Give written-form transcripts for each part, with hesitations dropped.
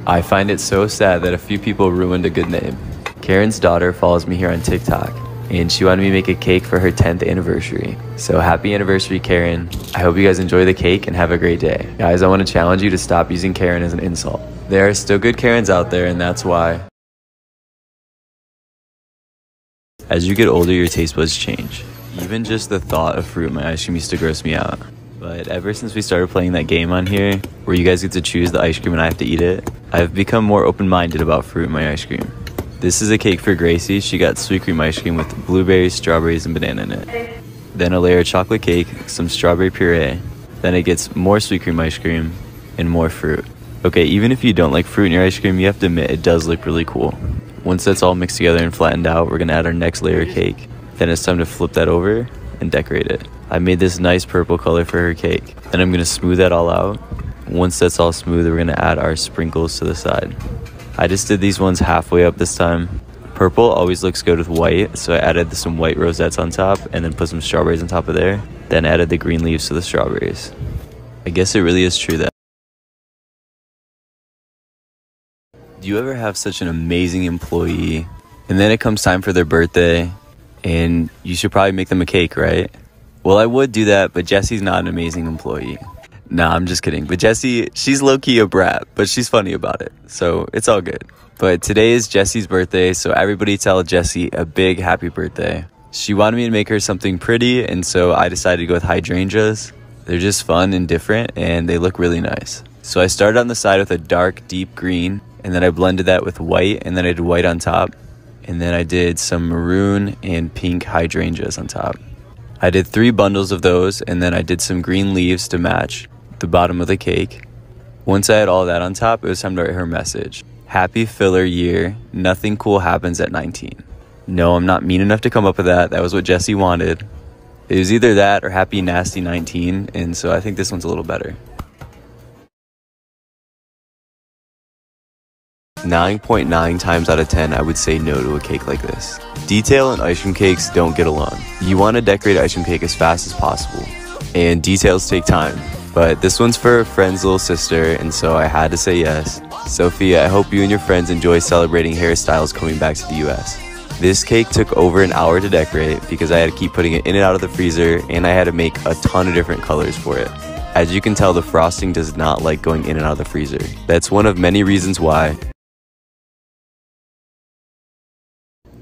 I find it so sad that a few people ruined a good name. Karen's daughter follows me here on TikTok, and she wanted me to make a cake for her 10th anniversary. So happy anniversary, Karen. I hope you guys enjoy the cake and have a great day. Guys, I want to challenge you to stop using Karen as an insult. There are still good Karens out there, and that's why. As you get older, your taste buds change. Even just the thought of fruit in my ice cream used to gross me out. But ever since we started playing that game on here, where you guys get to choose the ice cream and I have to eat it, I've become more open-minded about fruit in my ice cream. This is a cake for Gracie. She got sweet cream ice cream with blueberries, strawberries, and banana in it. Then a layer of chocolate cake, some strawberry puree. Then it gets more sweet cream ice cream and more fruit. Okay, even if you don't like fruit in your ice cream, you have to admit it does look really cool. Once that's all mixed together and flattened out, we're gonna add our next layer of cake. Then it's time to flip that over and decorate it. I made this nice purple color for her cake. Then I'm gonna smooth that all out. Once that's all smooth, we're gonna add our sprinkles to the side. I just did these ones halfway up this time. Purple always looks good with white, so I added some white rosettes on top and then put some strawberries on top of there. Then added the green leaves to the strawberries. I guess it really is true that. Do you ever have such an amazing employee and then it comes time for their birthday and you should probably make them a cake, right? Well, I would do that, but Jessie's not an amazing employee. Nah, I'm just kidding. But Jessie, she's low-key a brat, but she's funny about it, so it's all good. But today is Jessie's birthday, so everybody tell Jessie a big happy birthday. She wanted me to make her something pretty, and so I decided to go with hydrangeas. They're just fun and different, and they look really nice. So I started on the side with a dark, deep green, and then I blended that with white, and then I did white on top. And then I did some maroon and pink hydrangeas on top. I did 3 bundles of those, and then I did some green leaves to match the bottom of the cake. Once I had all that on top, it was time to write her message. Happy filler year, nothing cool happens at 19. No, I'm not mean enough to come up with that. That was what Jessie wanted. It was either that or happy nasty 19, and so I think this one's a little better. 9.9 times out of 10, I would say no to a cake like this. Detail and ice cream cakes don't get along. You want to decorate ice cream cake as fast as possible, and details take time. But this one's for a friend's little sister, and so I had to say yes. Sophia, I hope you and your friends enjoy celebrating hairstyles coming back to the US. This cake took over an hour to decorate because I had to keep putting it in and out of the freezer, and I had to make a ton of different colors for it. As you can tell, the frosting does not like going in and out of the freezer. That's one of many reasons why.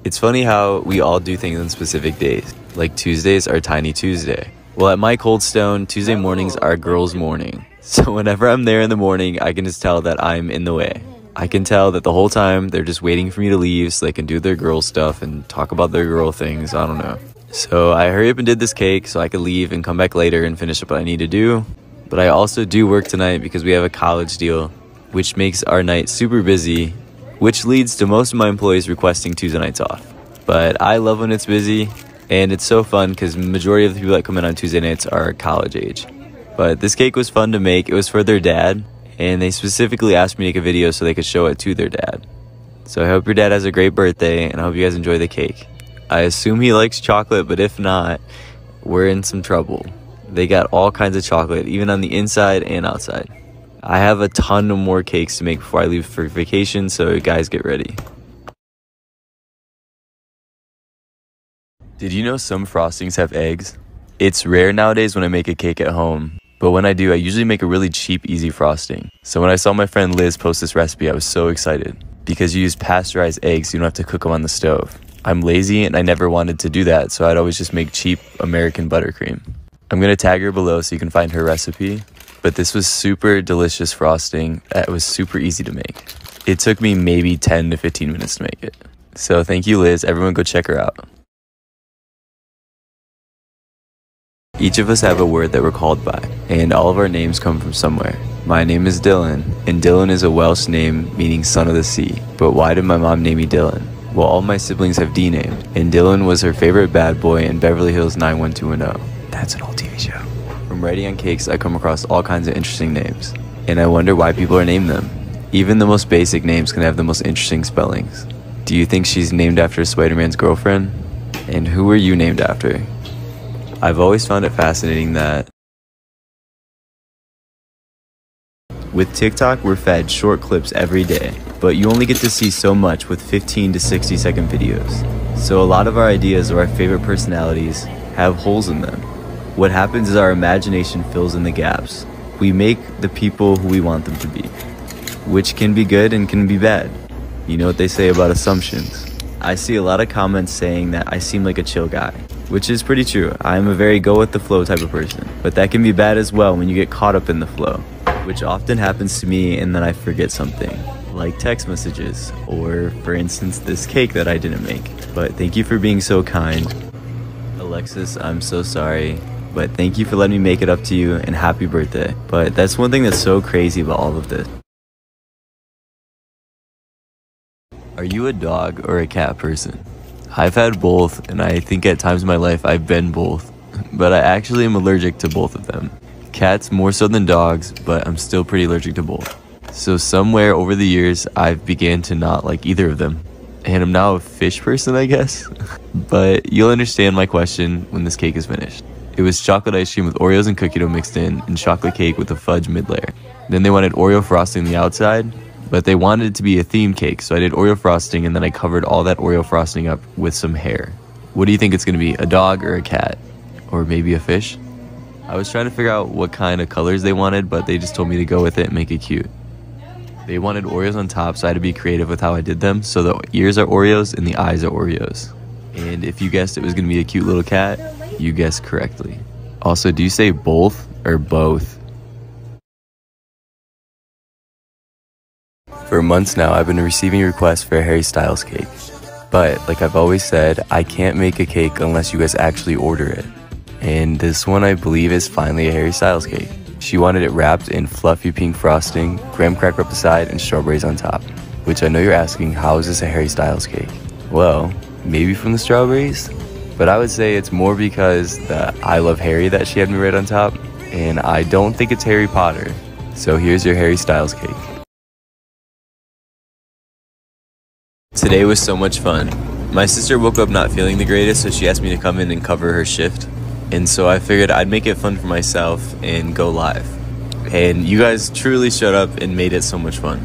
It's funny how we all do things on specific days, like Tuesdays are Tiny Tuesday. Well, at my Cold Stone, Tuesday mornings are girls' morning. So whenever I'm there in the morning, I can just tell that I'm in the way. I can tell that the whole time they're just waiting for me to leave so they can do their girl stuff and talk about their girl things, I don't know. So I hurried up and did this cake so I could leave and come back later and finish up what I need to do. But I also do work tonight because we have a college deal, which makes our night super busy, which leads to most of my employees requesting Tuesday nights off. But I love when it's busy, and it's so fun because the majority of the people that come in on Tuesday nights are college age. But this cake was fun to make. It was for their dad, and they specifically asked me to make a video so they could show it to their dad. So I hope your dad has a great birthday, and I hope you guys enjoy the cake. I assume he likes chocolate, but if not, we're in some trouble. They got all kinds of chocolate, even on the inside and outside. I have a ton of more cakes to make before I leave for vacation, so guys, get ready. Did you know some frostings have eggs? It's rare nowadays when I make a cake at home, but when I do, I usually make a really cheap, easy frosting. So when I saw my friend Liz post this recipe, I was so excited. Because you use pasteurized eggs, you don't have to cook them on the stove. I'm lazy and I never wanted to do that, so I'd always just make cheap American buttercream. I'm gonna tag her below so you can find her recipe. But this was super delicious frosting that was super easy to make. It took me maybe 10 to 15 minutes to make it. So thank you, Liz. Everyone go check her out. Each of us have a word that we're called by, and all of our names come from somewhere. My name is Dylan, and Dylan is a Welsh name meaning son of the sea. But why did my mom name me Dylan? Well, all my siblings have D named, and Dylan was her favorite bad boy in Beverly Hills 90210. That's an old TV show. From writing on cakes, I come across all kinds of interesting names, and I wonder why people are named them. Even the most basic names can have the most interesting spellings. Do you think she's named after Spider-Man's girlfriend? And who are you named after? I've always found it fascinating that With TikTok, we're fed short clips every day, but you only get to see so much with 15 to 60 second videos. So a lot of our ideas or our favorite personalities have holes in them. What happens is our imagination fills in the gaps. We make the people who we want them to be, which can be good and can be bad. You know what they say about assumptions. I see a lot of comments saying that I seem like a chill guy, which is pretty true. I'm a very go with the flow type of person, but that can be bad as well when you get caught up in the flow, which often happens to me and then I forget something, like text messages, or for instance this cake that I didn't make. But thank you for being so kind. Alexis, I'm so sorry, but thank you for letting me make it up to you, and happy birthday. But that's one thing that's so crazy about all of this. Are you a dog or a cat person? I've had both, and I think at times in my life I've been both, but I actually am allergic to both of them. Cats more so than dogs, but I'm still pretty allergic to both. So somewhere over the years, I've began to not like either of them, and I'm now a fish person, I guess. But you'll understand my question when this cake is finished. It was chocolate ice cream with Oreos and cookie dough mixed in, and chocolate cake with a fudge mid-layer. Then they wanted Oreo frosting on the outside, but they wanted it to be a theme cake, so I did Oreo frosting, and then I covered all that Oreo frosting up with some hair. What do you think it's gonna be, a dog or a cat? Or maybe a fish? I was trying to figure out what kind of colors they wanted, but they just told me to go with it and make it cute. They wanted Oreos on top, so I had to be creative with how I did them, so the ears are Oreos and the eyes are Oreos. And if you guessed it was gonna be a cute little cat, you guessed correctly. Also, do you say both or both? For months now, I've been receiving requests for a Harry Styles cake. But, like I've always said, I can't make a cake unless you guys actually order it. And this one, I believe, is finally a Harry Styles cake. She wanted it wrapped in fluffy pink frosting, graham cracker up the side, and strawberries on top. Which I know you're asking, how is this a Harry Styles cake? Well, maybe from the strawberries? But I would say it's more because the I Love Harry that she had me right on top. And I don't think it's Harry Potter. So here's your Harry Styles cake. Today was so much fun. My sister woke up not feeling the greatest, so she asked me to come in and cover her shift. And so I figured I'd make it fun for myself and go live. And you guys truly showed up and made it so much fun.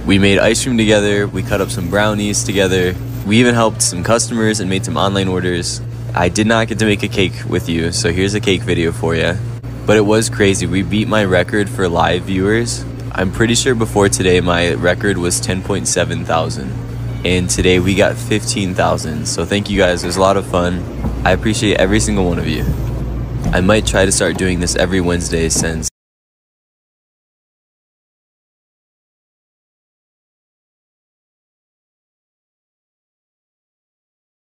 We made ice cream together, we cut up some brownies together, we even helped some customers and made some online orders. I did not get to make a cake with you, so here's a cake video for you. But it was crazy, we beat my record for live viewers. I'm pretty sure before today my record was 10.7 thousand. And today we got 15,000. So thank you guys, it was a lot of fun. I appreciate every single one of you. I might try to start doing this every Wednesday since